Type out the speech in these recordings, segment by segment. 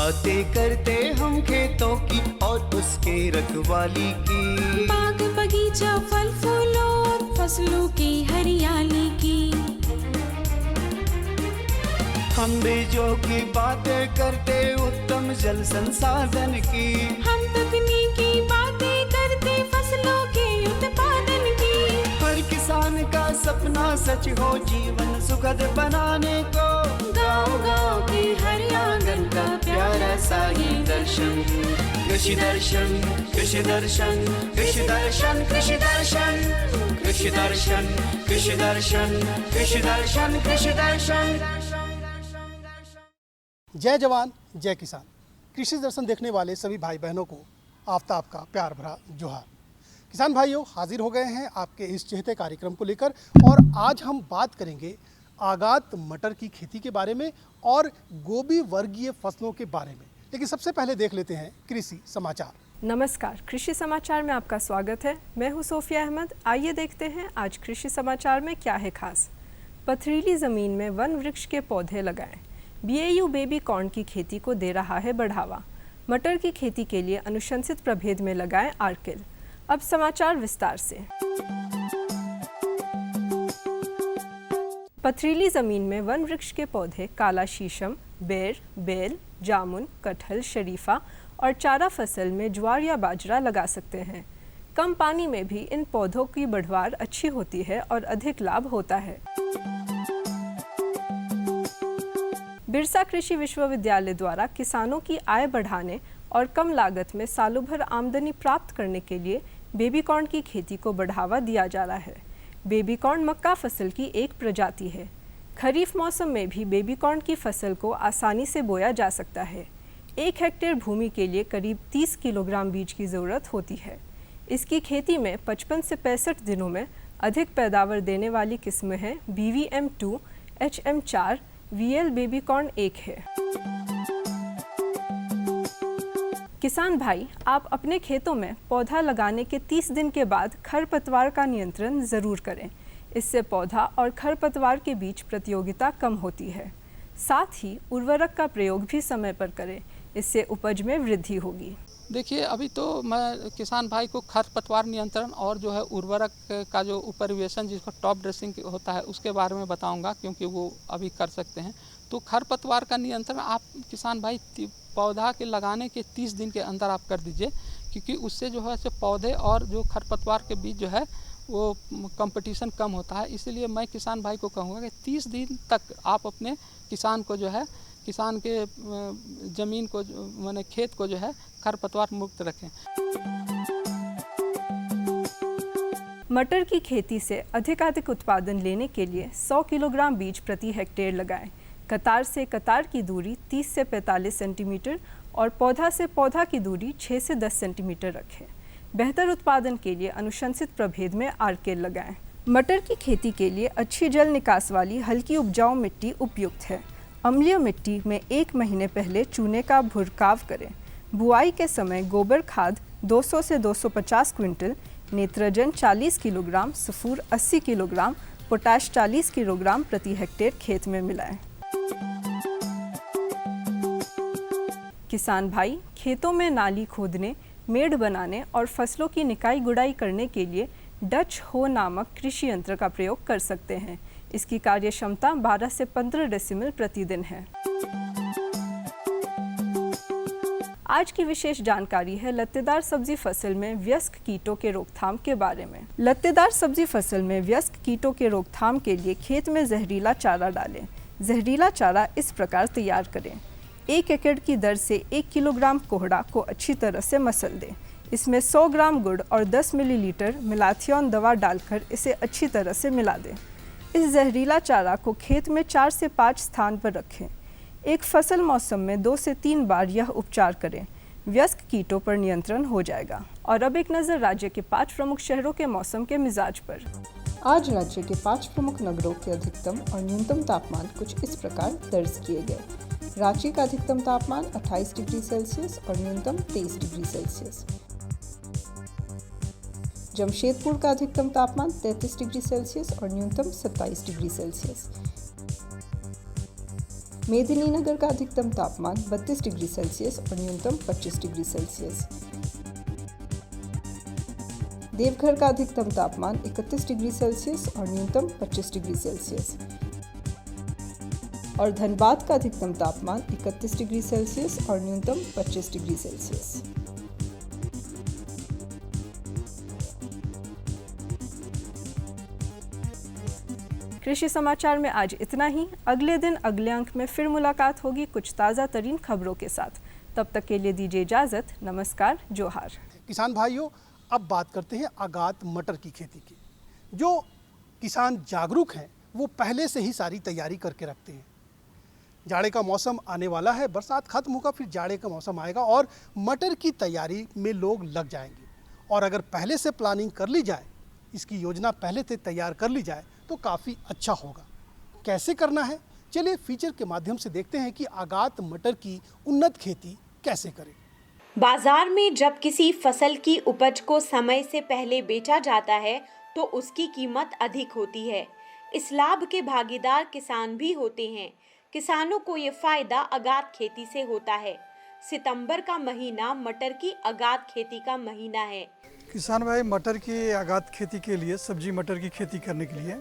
बातें करते हम खेतों की और उसके रखवाली की, बाग बगीचा फल फूलों और फसलों की हरियाली की। हम बीजों की बातें करते उत्तम जल संसाधन की, हम तकनीकी बातें करते फसलों के उत्पादन की। हर किसान का सपना सच हो जीवन सुखद बनाने को, गाँव-गाँव के हर आंगन का प्यारा सा ये दर्शन। कृषि दर्शन, कृषि दर्शन, कृषि दर्शन, कृषि दर्शन, कृषि दर्शन, कृषि दर्शन, कृषि दर्शन, कृषि दर्शन। जय जवान जय किसान। कृषि दर्शन देखने वाले सभी भाई बहनों को आफताब का प्यार भरा जोहार। किसान भाइयों, हाजिर हो गए हैं आपके इस चहेते कार्यक्रम को लेकर और आज हम बात करेंगे आगात मटर की खेती के बारे में और गोभी वर्गीय फसलों के बारे में। लेकिन सबसे पहले देख लेते हैं कृषि समाचार। नमस्कार, कृषि समाचार में आपका स्वागत है। मैं हूं सोफिया अहमद। आइए देखते हैं आज कृषि समाचार में क्या है खास। पथरीली ज़मीन में वन वृक्ष के पौधे लगाएं। BAU बेबी कॉर्न की खेती को दे रहा है बढ़ावा। मटर की खेती के लिए अनुशंसित प्रभेद में लगाएं आर्किल। अब समाचार विस्तार से। पथरीली ज़मीन में वन वृक्ष के पौधे काला शीशम, बेर, बेल, जामुन, कटहल, शरीफा और चारा फसल में ज्वार या बाजरा लगा सकते हैं। कम पानी में भी इन पौधों की बढ़वार अच्छी होती है और अधिक लाभ होता है। बिरसा कृषि विश्वविद्यालय द्वारा किसानों की आय बढ़ाने और कम लागत में सालों भर आमदनी प्राप्त करने के लिए बेबी कॉर्न की खेती को बढ़ावा दिया जा रहा है। बेबी कॉर्न मक्का फसल की एक प्रजाति है। खरीफ मौसम में भी बेबी कॉर्न की फसल को आसानी से बोया जा सकता है। 1 हेक्टेयर भूमि के लिए करीब 30 किलोग्राम बीज की ज़रूरत होती है। इसकी खेती में 55 से 65 दिनों में अधिक पैदावार देने वाली किस्में हैं BVM2, HM4, VL baby corn 1 है। किसान भाई, आप अपने खेतों में पौधा लगाने के 30 दिन के बाद खरपतवार का नियंत्रण ज़रूर करें। इससे पौधा और खरपतवार के बीच प्रतियोगिता कम होती है। साथ ही उर्वरक का प्रयोग भी समय पर करें, इससे उपज में वृद्धि होगी। देखिए, अभी तो मैं किसान भाई को खरपतवार नियंत्रण और जो है उर्वरक का जो उपरिवेशन जिसको टॉप ड्रेसिंग होता है उसके बारे में बताऊंगा, क्योंकि वो अभी कर सकते हैं। तो खरपतवार का नियंत्रण आप किसान भाई पौधा के लगाने के 30 दिन के अंदर आप कर दीजिए, क्योंकि उससे जो है पौधे और जो खरपतवार के बीच जो है वो कंपटीशन कम होता है। इसीलिए मैं किसान भाई को कहूँगा कि 30 दिन तक आप अपने किसान को जो है किसान के ज़मीन को माने खेत को जो है खरपतवार मुक्त रखें। मटर की खेती से अधिकाधिक उत्पादन लेने के लिए 100 किलोग्राम बीज प्रति हेक्टेयर लगाएं। कतार से कतार की दूरी 30 से 45 सेंटीमीटर और पौधा से पौधा की दूरी 6 से 10 सेंटीमीटर रखें। बेहतर उत्पादन के लिए अनुशंसित प्रभेद में आर्किल लगाएं। मटर की खेती के लिए अच्छी जल निकास वाली हल्की उपजाऊ मिट्टी उपयुक्त है। अम्लीय मिट्टी में 1 महीने पहले चूने का भुरकाव करें। बुआई के समय गोबर खाद 200 से 250 क्विंटल, नेत्रजन 40 किलोग्राम, सफूर 80 किलोग्राम, पोटाश 40 किलोग्राम प्रति हेक्टेयर खेत में मिलाएं। किसान भाई, खेतों में नाली खोदने, मेड़ बनाने और फसलों की निकाई गुड़ाई करने के लिए डच हो नामक कृषि यंत्र का प्रयोग कर सकते हैं। इसकी कार्य क्षमता 12 से 15 डेसिमल प्रतिदिन है। आज की विशेष जानकारी है लत्तेदार सब्जी फसल में वयस्क कीटों के रोकथाम के बारे में। लत्तेदार सब्जी फसल में वयस्क कीटों के रोकथाम के लिए खेत में जहरीला चारा डालें। जहरीला चारा इस प्रकार तैयार करें। 1 एकड़ की दर से 1 किलोग्राम कोहड़ा को अच्छी तरह से मसल दें। इसमें 100 ग्राम गुड़ और 10 मिलीलीटर मिलाथियोन दवा डालकर इसे अच्छी तरह से मिला दें। इस जहरीला चारा को खेत में 4 से 5 स्थान पर रखें। एक फसल मौसम में 2 से 3 बार यह उपचार करें। वयस्क कीटों पर नियंत्रण हो जाएगा। और अब एक नज़र राज्य के 5 प्रमुख शहरों के मौसम के मिजाज पर। आज राज्य के 5 प्रमुख नगरों के अधिकतम और न्यूनतम तापमान कुछ इस प्रकार दर्ज किए गए। रांची का अधिकतम तापमान 28 डिग्री सेल्सियस और न्यूनतम 23 डिग्री सेल्सियस। जमशेदपुर का अधिकतम तापमान 33 डिग्री सेल्सियस और न्यूनतम 27 डिग्री सेल्सियस। मेदिनीनगर का अधिकतम तापमान 32 डिग्री सेल्सियस और न्यूनतम 25 डिग्री सेल्सियस। देवघर का अधिकतम तापमान 31 डिग्री सेल्सियस और न्यूनतम 25 डिग्री सेल्सियस और धनबाद का अधिकतम तापमान 31 डिग्री सेल्सियस और न्यूनतम 25 डिग्री सेल्सियस। कृषि समाचार में आज इतना ही। अगले दिन अगले अंक में फिर मुलाकात होगी कुछ ताज़ा तरीन खबरों के साथ। तब तक के लिए दीजिए इजाज़त। नमस्कार, जोहार। किसान भाइयों, अब बात करते हैं आगात मटर की खेती की। जो किसान जागरूक हैं वो पहले से ही सारी तैयारी करके रखते हैं। जाड़े का मौसम आने वाला है, बरसात खत्म होगा, फिर जाड़े का मौसम आएगा और मटर की तैयारी में लोग लग जाएंगे। और अगर पहले से प्लानिंग कर ली जाए, इसकी योजना पहले से तैयार कर ली जाए तो काफ़ी अच्छा होगा। कैसे करना है, चलिए फीचर के माध्यम से देखते हैं कि आगात मटर की उन्नत खेती कैसे करें। बाजार में जब किसी फसल की उपज को समय से पहले बेचा जाता है तो उसकी कीमत अधिक होती है। इस लाभ के भागीदार किसान भी होते हैं। किसानों को ये फायदा आगात खेती से होता है। सितंबर का महीना मटर की आगात खेती का महीना है। किसान भाई, मटर की आगात खेती के लिए, सब्जी मटर की खेती करने के लिए,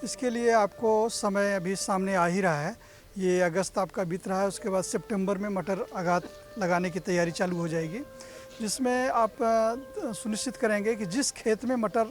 इसके लिए आपको समय अभी सामने आ ही रहा है। ये अगस्त आपका बीत रहा है, उसके बाद सितंबर में मटर आगात लगाने की तैयारी चालू हो जाएगी, जिसमें आप सुनिश्चित करेंगे कि जिस खेत में मटर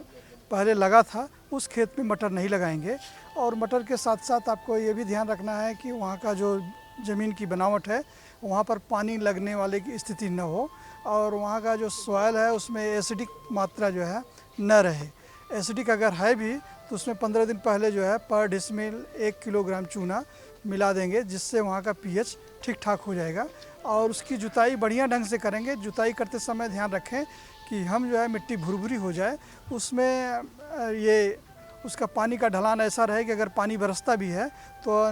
पहले लगा था उस खेत में मटर नहीं लगाएंगे। और मटर के साथ साथ आपको ये भी ध्यान रखना है कि वहाँ का जो ज़मीन की बनावट है वहाँ पर पानी लगने वाले की स्थिति न हो और वहाँ का जो सॉइल है उसमें एसिडिक मात्रा जो है न रहे। एसिडिक अगर है भी तो उसमें 15 दिन पहले जो है पर डिसमिल 1 किलोग्राम चूना मिला देंगे, जिससे वहाँ का पीएच ठीक ठाक हो जाएगा। और उसकी जुताई बढ़िया ढंग से करेंगे। जुताई करते समय ध्यान रखें कि हम जो है मिट्टी भुरभुरी हो जाए, उसमें ये उसका पानी का ढलान ऐसा रहे कि अगर पानी बरसता भी है तो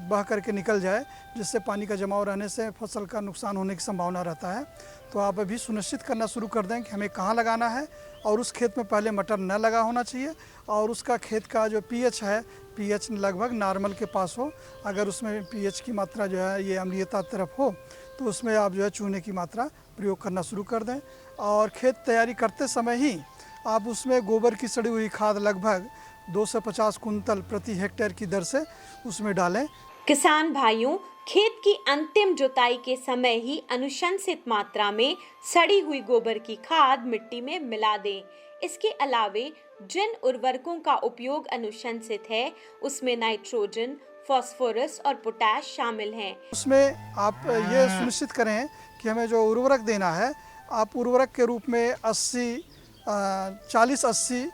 बह करके निकल जाए, जिससे पानी का जमाव रहने से फसल का नुकसान होने की संभावना रहता है। तो आप अभी सुनिश्चित करना शुरू कर दें कि हमें कहाँ लगाना है और उस खेत में पहले मटर न लगा होना चाहिए और उसका खेत का जो पीएच है, पीएच लगभग नॉर्मल के पास हो। अगर उसमें पीएच की मात्रा जो है ये अम्लीयता तरफ हो तो उसमें आप जो है चूने की मात्रा प्रयोग करना शुरू कर दें। और खेत तैयारी करते समय ही आप उसमें गोबर की सड़ी हुई खाद लगभग 250 कुंतल प्रति हेक्टेयर की दर से उसमें डालें। किसान भाइयों, खेत की अंतिम जुताई के समय ही अनुशंसित मात्रा में सड़ी हुई गोबर की खाद मिट्टी में मिला दें। इसके अलावे जिन उर्वरकों का उपयोग अनुशंसित है उसमें नाइट्रोजन, फास्फोरस और पोटाश शामिल हैं। उसमें आप ये सुनिश्चित करें कि हमें जो उर्वरक देना है, आप उर्वरक के रूप में 40-80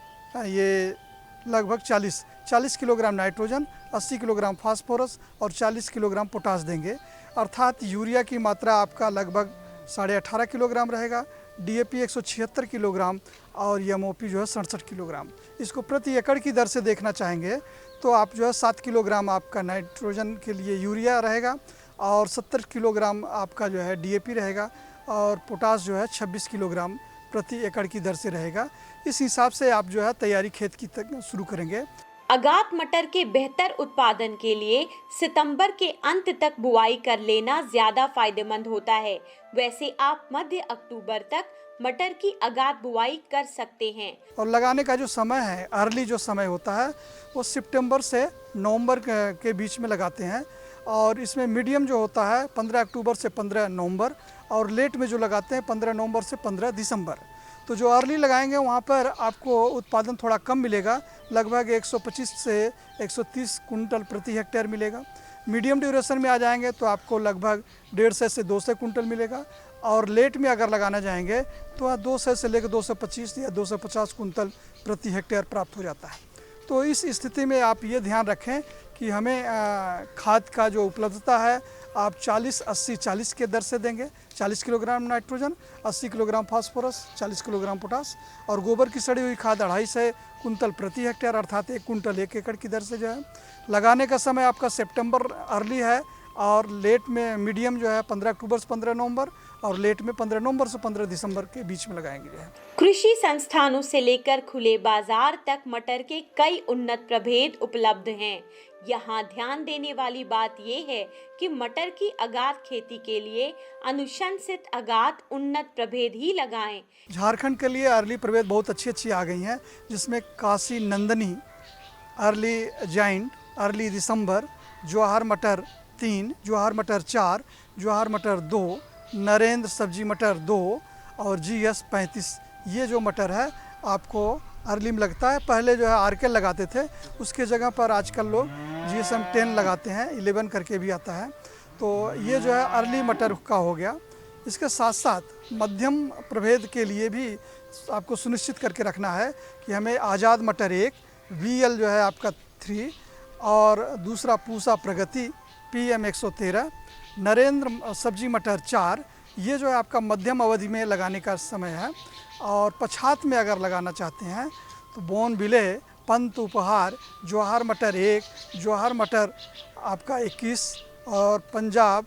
ये लगभग 40 किलोग्राम नाइट्रोजन, 80 किलोग्राम फास्फोरस और 40 किलोग्राम पोटाश देंगे। अर्थात यूरिया की मात्रा आपका लगभग 18.5 किलोग्राम रहेगा, डीएपी 176 किलोग्राम और एमओपी जो है 67 किलोग्राम। इसको प्रति एकड़ की दर से देखना चाहेंगे तो आप जो है 7 किलोग्राम आपका नाइट्रोजन के लिए यूरिया रहेगा और 70 किलोग्राम आपका जो है डीएपी रहेगा और पोटाश जो है 26 किलोग्राम प्रति एकड़ की दर से रहेगा। इस हिसाब से आप जो है तैयारी खेत की शुरू करेंगे। आगात मटर के बेहतर उत्पादन के लिए सितंबर के अंत तक बुआई कर लेना ज्यादा फायदेमंद होता है। वैसे आप मध्य अक्टूबर तक मटर की आगात बुआई कर सकते हैं। और लगाने का जो समय है, अर्ली जो समय होता है वो सितंबर से नवंबर के बीच में लगाते हैं। और इसमें मीडियम जो होता है 15 अक्टूबर से 15 नवंबर और लेट में जो लगाते हैं 15 नवंबर से 15 दिसंबर। तो जो अर्ली लगाएंगे वहाँ पर आपको उत्पादन थोड़ा कम मिलेगा, लगभग 125 से 130 कुंटल प्रति हेक्टेयर मिलेगा। मीडियम ड्यूरेशन में आ जाएंगे तो आपको लगभग 150 से 200 कुंटल मिलेगा और लेट में अगर लगाना जाएंगे तो 200 से लेकर 225 या 250 कुंटल प्रति हेक्टेयर प्राप्त हो जाता है। तो इस स्थिति में आप ये ध्यान रखें कि हमें खाद का जो उपलब्धता है आप 40-80-40 के दर से देंगे। 40 kilogram nitrogen, 80 kilogram phosphorus, 40 kilogram potash और गोबर की सड़ी हुई खाद 250 कुंतल प्रति हेक्टेयर अर्थात 1 कुंटल 1 एकड़ की दर से जो है। लगाने का समय आपका सितंबर अर्ली है और लेट में मीडियम जो है 15 अक्टूबर से 15 नवंबर और लेट में 15 नवंबर से 15 दिसंबर के बीच में लगाएंगे जो है। कृषि संस्थानों से लेकर खुले बाजार तक मटर के कई उन्नत प्रभेद उपलब्ध हैं। यहाँ ध्यान देने वाली बात यह है कि मटर की अगाध खेती के लिए अनुशंसित अगाध उन्नत प्रभेद ही लगाएं। झारखंड के लिए अर्ली प्रभेद बहुत अच्छी आ गई हैं, जिसमें Kashi Nandini, early giant, early दिसंबर, जवाहर मटर 3, जवाहर मटर 4, जवाहर मटर 2, नरेंद्र सब्जी मटर 2 और GS 35, ये जो मटर है आपको अर्ली में लगता है। पहले जो है आरके लगाते थे, उसके जगह पर आजकल लोग GSM 10 लगाते हैं, 11 करके भी आता है। तो ये जो है अर्ली मटर का हो गया। इसके साथ साथ मध्यम प्रभेद के लिए भी आपको सुनिश्चित करके रखना है कि हमें आज़ाद मटर 1, VL जो है आपका 3 और दूसरा पूसा प्रगति PM 113, नरेंद्र सब्जी मटर 4, ये जो है आपका मध्यम अवधि में लगाने का समय है। और पछात में अगर लगाना चाहते हैं तो बोन बिले, पंत उपहार, जवाहर मटर 1, जवाहर मटर आपका 21 और पंजाब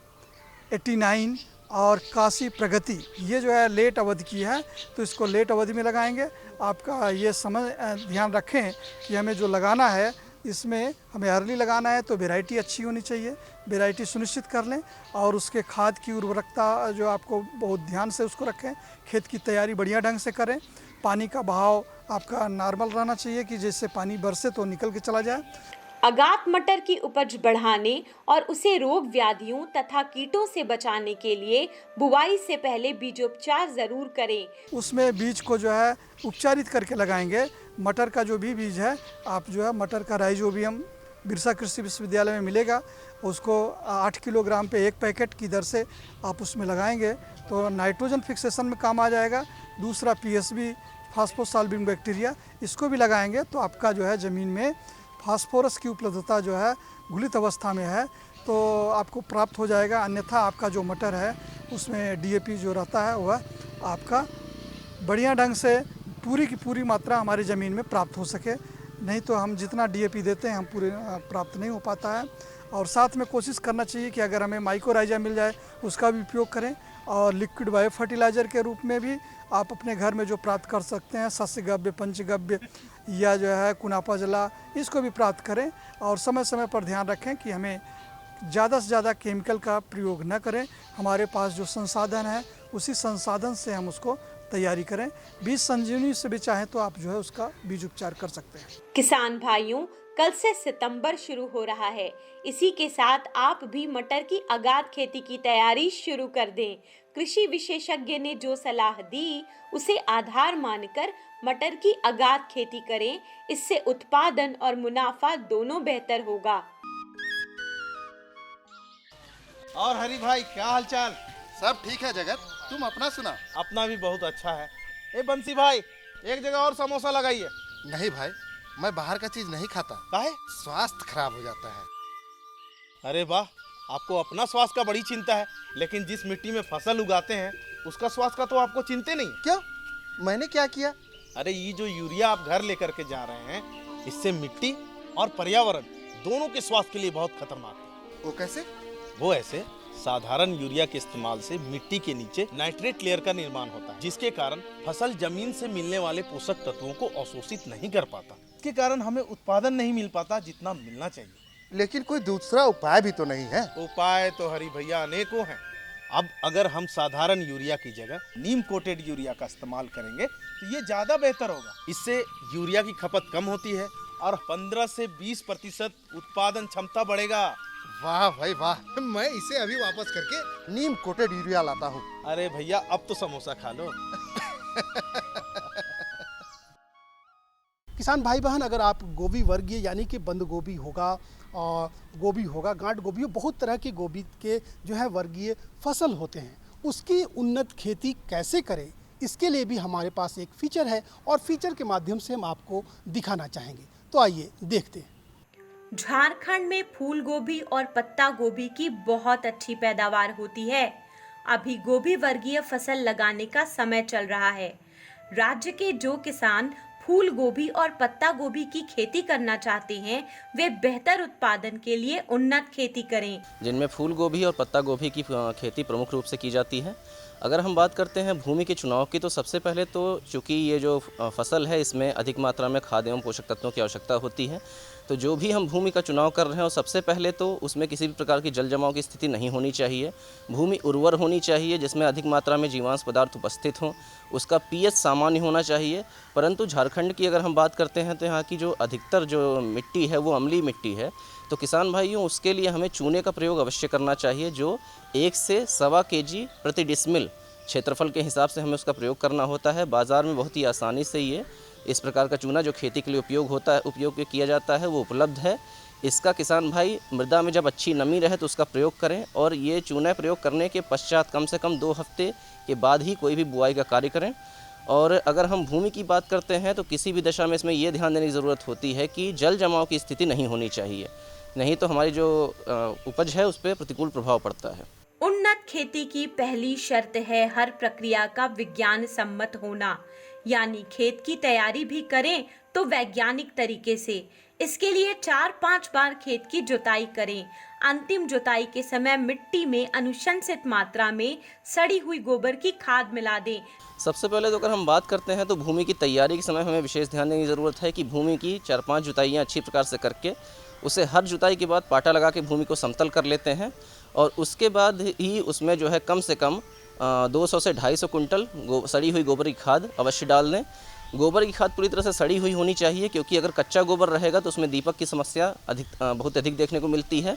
89 और काशी प्रगति, ये जो है लेट अवधि की है, तो इसको लेट अवधि में लगाएंगे। आपका ये समझ ध्यान रखें कि हमें जो लगाना है इसमें हमें अर्ली लगाना है तो वैरायटी अच्छी होनी चाहिए, वैरायटी सुनिश्चित कर लें और उसके खाद की उर्वरकता जो आपको बहुत ध्यान से उसको रखें, खेत की तैयारी बढ़िया ढंग से करें, पानी का बहाव आपका नॉर्मल रहना चाहिए कि जैसे पानी बरसे तो निकल के चला जाए। अगात मटर की उपज बढ़ाने और उसे रोग व्याधियों तथा कीटों से बचाने के लिए बुवाई से पहले बीजोपचार जरूर करें। उसमें बीज को जो है उपचारित करके लगाएंगे। मटर का जो भी बीज है आप जो है मटर का राइजोबियम बिरसा कृषि विश्वविद्यालय में मिलेगा, उसको 8 किलोग्राम पे 1 पैकेट की दर से आप उसमें लगाएंगे तो नाइट्रोजन फिक्सेशन में काम आ जाएगा। दूसरा PSB फास्फोसाल्बिन बैक्टीरिया, इसको भी लगाएंगे तो आपका जो है ज़मीन में फास्फोरस की उपलब्धता जो है घुलित अवस्था में है तो आपको प्राप्त हो जाएगा। अन्यथा आपका जो मटर है उसमें DAP जो रहता है वह आपका बढ़िया ढंग से पूरी की पूरी मात्रा हमारी ज़मीन में प्राप्त हो सके, नहीं तो हम जितना DAP देते हैं हम पूरे प्राप्त नहीं हो पाता है। और साथ में कोशिश करना चाहिए कि अगर हमें माइक्रोराइजा मिल जाए उसका भी उपयोग करें और लिक्विड बायो फर्टिलाइज़र के रूप में भी आप अपने घर में जो प्राप्त कर सकते हैं, सस्यगव्य, पंचगव्य या जो है कुनापा जला, इसको भी प्राप्त करें। और समय समय पर ध्यान रखें कि हमें ज़्यादा से ज़्यादा केमिकल का प्रयोग न करें। हमारे पास जो संसाधन है उसी संसाधन से हम उसको तैयारी करें। बीज संजीवनी से भी चाहें तो आप जो है उसका बीज उपचार कर सकते हैं। किसान भाइयों, कल से सितंबर शुरू हो रहा है, इसी के साथ आप भी मटर की अगाध खेती की तैयारी शुरू कर दें। कृषि विशेषज्ञ ने जो सलाह दी उसे आधार मानकर मटर की अगाध खेती करें, इससे उत्पादन और मुनाफा दोनों बेहतर होगा। और हरी भाई क्या हालचाल? सब ठीक है जगत, तुम अपना सुना? अपना भी बहुत अच्छा है। ए बंसी भाई, एक जगह और समोसा लगाइए। नहीं भाई, मैं बाहर का चीज नहीं खाता। काहे? स्वास्थ्य खराब हो जाता है। अरे वाह, आपको अपना स्वास्थ्य का बड़ी चिंता है, लेकिन जिस मिट्टी में फसल उगाते हैं उसका स्वास्थ्य का तो आपको चिंता नहीं। क्यों? मैंने क्या किया? अरे ये जो यूरिया आप घर लेकर के जा रहे हैं, इससे मिट्टी और पर्यावरण दोनों के स्वास्थ्य के लिए बहुत खतरनाक है। वो कैसे? वो ऐसे, साधारण यूरिया के इस्तेमाल से मिट्टी के नीचे नाइट्रेट लेयर का निर्माण होता है, जिसके कारण फसल जमीन से मिलने वाले पोषक तत्वों को अवशोषित नहीं कर पाता। इसके कारण हमें उत्पादन नहीं मिल पाता जितना मिलना चाहिए। लेकिन कोई दूसरा उपाय भी तो नहीं है। उपाय तो हरी भैया अनेकों हैं। अब अगर हम साधारण यूरिया की जगह नीम कोटेड यूरिया का इस्तेमाल करेंगे तो ये ज्यादा बेहतर होगा। इससे यूरिया की खपत कम होती है और 15 से 20% उत्पादन क्षमता बढ़ेगा। वाह भाई वाह, मैं इसे अभी वापस करके नीम कोटेड यूरिया लाता हूँ। अरे भैया अब तो समोसा खा लो। किसान भाई बहन, अगर आप गोभी वर्गीय यानी कि बंद गोभी होगा और गोभी होगा, गांठ गोभी, बहुत तरह की गोभी के जो है वर्गीय फसल होते हैं, उसकी उन्नत खेती कैसे करें, इसके लिए भी हमारे पास एक फीचर है और फीचर के माध्यम से हम आपको दिखाना चाहेंगे। तो आइए देखते हैं। झारखंड में फूल गोभी और पत्ता गोभी की बहुत अच्छी पैदावार होती है। अभी गोभी वर्गीय फसल लगाने का समय चल रहा है। राज्य के जो किसान फूल गोभी और पत्ता गोभी की खेती करना चाहते हैं वे बेहतर उत्पादन के लिए उन्नत खेती करें, जिनमें फूल गोभी और पत्ता गोभी की खेती प्रमुख रूप से की जाती है। अगर हम बात करते हैं भूमि के चुनाव की, तो सबसे पहले तो चूँकि ये जो फसल है इसमें अधिक मात्रा में खाद एवं पोषक तत्वों की आवश्यकता होती है, तो जो भी हम भूमि का चुनाव कर रहे हैं और सबसे पहले तो उसमें किसी भी प्रकार की जल जमाव की स्थिति नहीं होनी चाहिए। भूमि उर्वर होनी चाहिए जिसमें अधिक मात्रा में जीवांश पदार्थ उपस्थित हों, उसका पीएच सामान्य होना चाहिए। परंतु झारखंड की अगर हम बात करते हैं तो यहाँ की जो अधिकतर जो मिट्टी है वो अम्लीय मिट्टी है, तो किसान भाइयों उसके लिए हमें चूने का प्रयोग अवश्य करना चाहिए, जो 1 से 1.25 kg प्रति डिसमिल क्षेत्रफल के हिसाब से हमें उसका प्रयोग करना होता है। बाज़ार में बहुत ही आसानी से ये इस प्रकार का चूना जो खेती के लिए उपयोग किया जाता है वो उपलब्ध है। इसका किसान भाई मृदा में जब अच्छी नमी रहे तो उसका प्रयोग करें, और ये चूना प्रयोग करने के पश्चात कम से कम 2 हफ्ते के बाद ही कोई भी बुआई का कार्य करें। और अगर हम भूमि की बात करते हैं तो किसी भी दशा में इसमें ये ध्यान देने की ज़रूरत होती है कि जल जमाव की स्थिति नहीं होनी चाहिए, नहीं तो हमारी जो उपज है उस पर प्रतिकूल प्रभाव पड़ता है। उन्नत खेती की पहली शर्त है हर प्रक्रिया का विज्ञान सम्मत होना, यानी खेत की तैयारी भी करें तो वैज्ञानिक तरीके से। इसके लिए 4-5 बार खेत की जुताई करें। अंतिम जुताई के समय मिट्टी में अनुशंसित मात्रा में सड़ी हुई गोबर की खाद मिला दें। सबसे पहले तो अगर हम बात करते हैं तो भूमि की तैयारी के समय हमें विशेष ध्यान देने की ज़रूरत है कि भूमि की 4-5 जुताइयाँ अच्छी प्रकार से करके उसे हर जुताई के बाद पाटा लगा के भूमि को समतल कर लेते हैं, और उसके बाद ही उसमें जो है कम से कम 200 से 250 कुंटल सड़ी हुई गोबर की खाद अवश्य डाल दें। गोबर की खाद पूरी तरह से सड़ी हुई होनी चाहिए, क्योंकि अगर कच्चा गोबर रहेगा तो उसमें दीपक की समस्या बहुत अधिक देखने को मिलती है।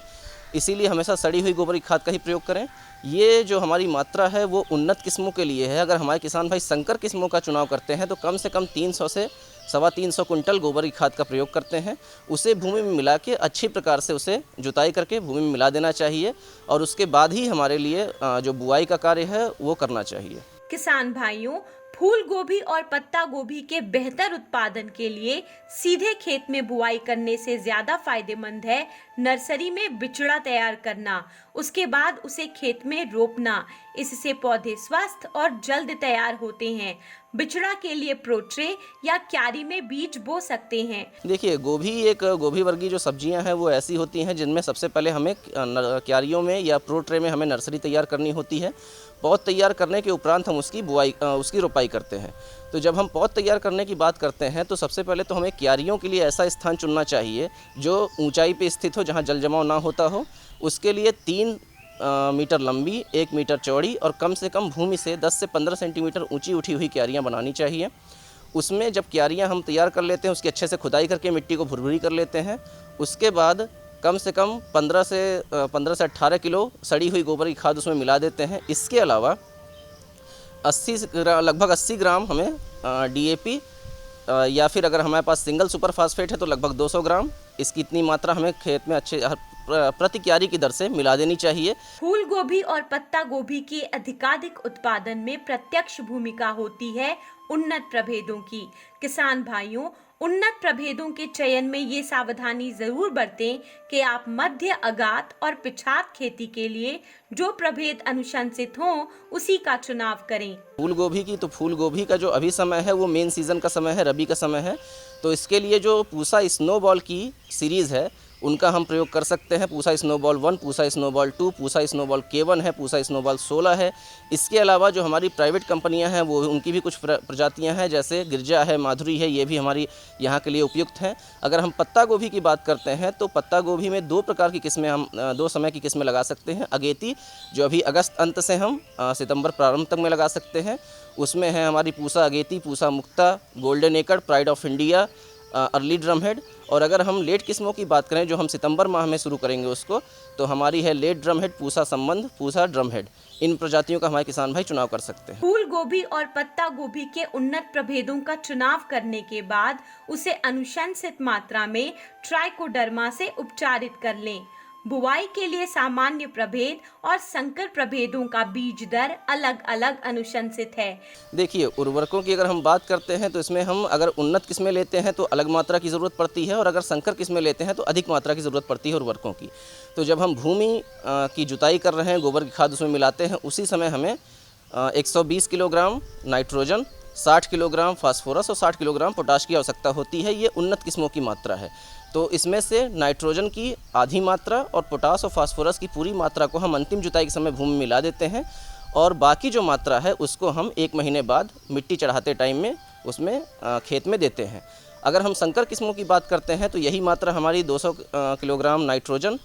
इसीलिए हमेशा सड़ी हुई गोबर की खाद का ही प्रयोग करें। ये जो हमारी मात्रा है वो उन्नत किस्मों के लिए है। अगर हमारे किसान भाई संकर किस्मों का चुनाव करते हैं तो कम से कम 300 से 325 कुंटल गोबर की खाद का प्रयोग करते हैं। उसे भूमि में मिला के अच्छी प्रकार से उसे जुताई करके भूमि में मिला देना चाहिए, और उसके बाद ही हमारे लिए जो बुआई का कार्य है वो करना चाहिए। किसान भाइयों, फूल गोभी और पत्ता गोभी के बेहतर उत्पादन के लिए सीधे खेत में बुआई करने से ज्यादा फायदेमंद है नर्सरी में बिचड़ा तैयार करना, उसके बाद उसे खेत में रोपना। इससे पौधे स्वस्थ और जल्द तैयार होते हैं। बिचड़ा के लिए प्रोट्रे या क्यारी में बीज बो सकते हैं। देखिए, गोभी वर्गीय जो सब्जियां हैं वो ऐसी होती हैं जिनमें सबसे पहले हमें क्यारियों में या प्रोट्रे में हमें नर्सरी तैयार करनी होती है। पौध तैयार करने के उपरांत हम उसकी रोपाई करते हैं। तो जब हम पौध तैयार करने की बात करते हैं तो सबसे पहले तो हमें क्यारियों के लिए ऐसा स्थान चुनना चाहिए जो ऊंचाई पे स्थित हो, जहां जल जमाव ना होता हो। उसके लिए 3 मीटर लंबी, 1 मीटर चौड़ी और कम से कम भूमि से 10 से 15 सेंटीमीटर ऊंची उठी हुई क्यारियाँ बनानी चाहिए। उसमें जब क्यारियाँ हम तैयार कर लेते हैं उसकी अच्छे से खुदाई करके मिट्टी को भुरभुरी कर लेते हैं। उसके बाद कम से कम 15 से 18 किलो सड़ी हुई गोबर की खाद उसमें मिला देते हैं। इसके अलावा लगभग 80 ग्राम हमें DAP या फिर अगर हमारे पास सिंगल सुपर फास्फेट है तो लगभग 200 ग्राम, इसकी इतनी मात्रा हमें खेत में अच्छे प्रति क्यारी की दर से मिला देनी चाहिए। फूल गोभी और पत्ता गोभी के अधिकाधिक उत्पादन में प्रत्यक्ष भूमिका होती है उन्नत प्रभेदों की। किसान भाइयों, उन्नत प्रभेदों के चयन में ये सावधानी जरूर बरतें कि आप मध्य अगात और पिछात खेती के लिए जो प्रभेद अनुशंसित हों उसी का चुनाव करें। फूल गोभी का जो अभी समय है वो मेन सीजन का समय है, रबी का समय है। तो इसके लिए जो पूसा स्नोबॉल की सीरीज़ है उनका हम प्रयोग कर सकते हैं। Pusa snowball 1, Pusa snowball 2, Pusa snowball K1 है, पूसा स्नोबॉल 16 है। इसके अलावा जो हमारी प्राइवेट कंपनियां हैं वो उनकी भी कुछ प्रजातियां हैं, जैसे गिरजा है, माधुरी है, ये भी हमारी यहाँ के लिए उपयुक्त हैं। अगर हम पत्ता गोभी की बात करते हैं तो पत्ता गोभी में 2 प्रकार की किस्में हम 2 समय की किस्में लगा सकते हैं। अगेती जो अभी अगस्त अंत से हम सितंबर प्रारंभ तक में लगा सकते हैं, उसमें है हमारी पूसा अगेती, पूसा मुक्ता, गोल्डन एकड़, प्राइड ऑफ इंडिया, अर्ली ड्रमहेड। और अगर हम लेट किस्मों की बात करें जो हम सितंबर माह में शुरू करेंगे उसको, तो हमारी है लेट ड्रमहेड, पूसा संबंध, पूसा ड्रमहेड। इन प्रजातियों का हमारे किसान भाई चुनाव कर सकते हैं। फूल गोभी और पत्ता गोभी के उन्नत प्रभेदों का चुनाव करने के बाद उसे अनुशंसित मात्रा में ट्राइकोडर्मा से उपचारित कर लें। बुआई के लिए सामान्य प्रभेद और संकर प्रभेदों का बीज दर अलग अलग अनुशंसित है। देखिए, उर्वरकों की अगर हम बात करते हैं तो इसमें हम अगर उन्नत किस्में लेते हैं तो अलग मात्रा की ज़रूरत पड़ती है, और अगर संकर किस्में लेते हैं तो अधिक मात्रा की ज़रूरत पड़ती है उर्वरकों की। तो जब हम भूमि की जुताई कर रहे हैं, गोबर की खाद उसमें मिलाते हैं, उसी समय हमें 120 किलोग्राम नाइट्रोजन, 60 किलोग्राम फास्फोरस और 60 किलोग्राम पोटाश की आवश्यकता होती है। ये उन्नत किस्मों की मात्रा है। तो इसमें से नाइट्रोजन की आधी मात्रा और पोटाश और फास्फोरस की पूरी मात्रा को हम अंतिम जुताई के समय भूमि में मिला देते हैं और बाकी जो मात्रा है उसको हम 1 महीने बाद मिट्टी चढ़ाते टाइम में उसमें खेत में देते हैं। अगर हम संकर किस्मों की बात करते हैं तो यही मात्रा हमारी 200 किलोग्राम नाइट्रोजन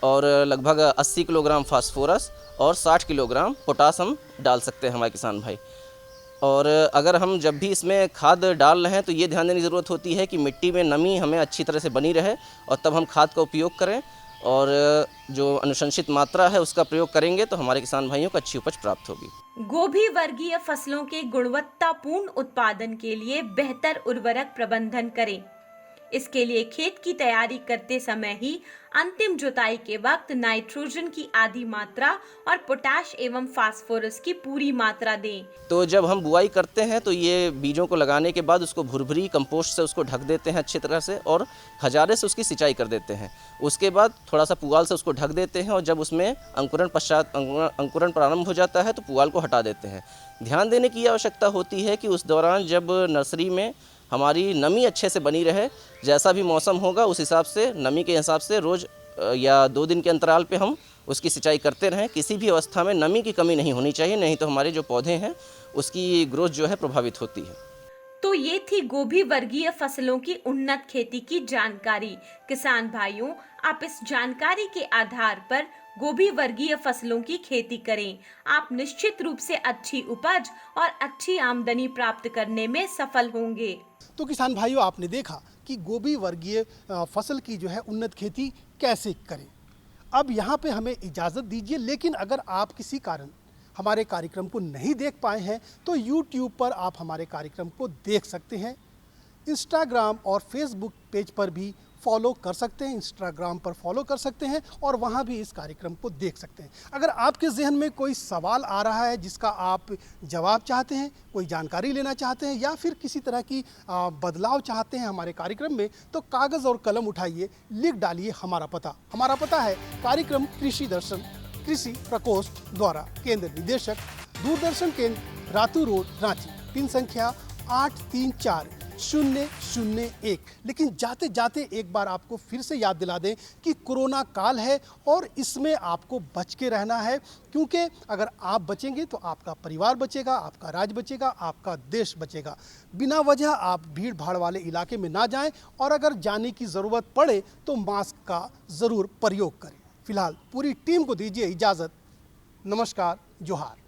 और लगभग 80 किलोग्राम फास्फोरस और 60 किलोग्राम पोटाश हम डाल सकते हैं हमारे किसान भाई। और अगर हम जब भी इसमें खाद डाल रहे हैं तो ये ध्यान देने की ज़रूरत होती है कि मिट्टी में नमी हमें अच्छी तरह से बनी रहे और तब हम खाद का उपयोग करें और जो अनुशंसित मात्रा है उसका प्रयोग करेंगे तो हमारे किसान भाइयों को अच्छी उपज प्राप्त होगी। गोभी वर्गीय फसलों के गुणवत्तापूर्ण उत्पादन के लिए बेहतर उर्वरक प्रबंधन करें। इसके लिए खेत की तैयारी करते समय ही अंतिम जुताई के वक्त नाइट्रोजन की आधी मात्रा और पोटाश एवं फास्फोरस की पूरी मात्रा दें। तो जब हम बुआई करते हैं तो ये बीजों को लगाने के बाद उसको भुरभुरी कंपोस्ट से उसको ढक देते हैं अच्छी तरह से और खजारे से उसकी सिंचाई कर देते हैं। उसके बाद थोड़ा सा पुआल से उसको ढक देते हैं और जब उसमें अंकुरण प्रारंभ हो जाता है तो पुआल को हटा देते हैं। ध्यान देने की आवश्यकता होती है कि उस दौरान जब नर्सरी में हमारी नमी अच्छे से बनी रहे, जैसा भी मौसम होगा उस हिसाब से नमी के हिसाब से रोज़ या 2 दिन के अंतराल पे हम उसकी सिंचाई करते रहें। किसी भी अवस्था में नमी की कमी नहीं होनी चाहिए, नहीं तो हमारे जो पौधे हैं उसकी ग्रोथ जो है प्रभावित होती है। तो ये थी गोभी वर्गीय फसलों की उन्नत खेती की जानकारी। किसान भाइयों, आप इस जानकारी के आधार पर गोभी वर्गीय फसलों की खेती करें। आप निश्चित रूप से अच्छी उपज और अच्छी आमदनी प्राप्त करने में सफल होंगे। तो किसान भाइयों, आपने देखा कि गोभी वर्गीय फसल की जो है उन्नत खेती कैसे करें। अब यहाँ पे हमें इजाज़त दीजिए, लेकिन अगर आप किसी कारण हमारे कार्यक्रम को नहीं देख पाए हैं तो YouTube पर आप हमारे कार्यक्रम को देख सकते हैं। इंस्टाग्राम और फेसबुक पेज पर भी फॉलो कर सकते हैं, इंस्टाग्राम पर फॉलो कर सकते हैं और वहाँ भी इस कार्यक्रम को देख सकते हैं। अगर आपके जहन में कोई सवाल आ रहा है जिसका आप जवाब चाहते हैं, कोई जानकारी लेना चाहते हैं या फिर किसी तरह की बदलाव चाहते हैं हमारे कार्यक्रम में, तो कागज़ और कलम उठाइए, लिख डालिए हमारा पता। हमारा पता है कार्यक्रम कृषि दर्शन, कृषि प्रकोष्ठ द्वारा, केंद्र निदेशक, दूरदर्शन केंद्र, रातू रोड, रांची, पिन संख्या 834001। लेकिन जाते जाते एक बार आपको फिर से याद दिला दें कि कोरोना काल है और इसमें आपको बच के रहना है, क्योंकि अगर आप बचेंगे तो आपका परिवार बचेगा, आपका राज्य बचेगा, आपका देश बचेगा। बिना वजह आप भीड़ भाड़ वाले इलाके में ना जाएं और अगर जाने की ज़रूरत पड़े तो मास्क का ज़रूर प्रयोग करें। फिलहाल पूरी टीम को दीजिए इजाज़त। नमस्कार, जोहार।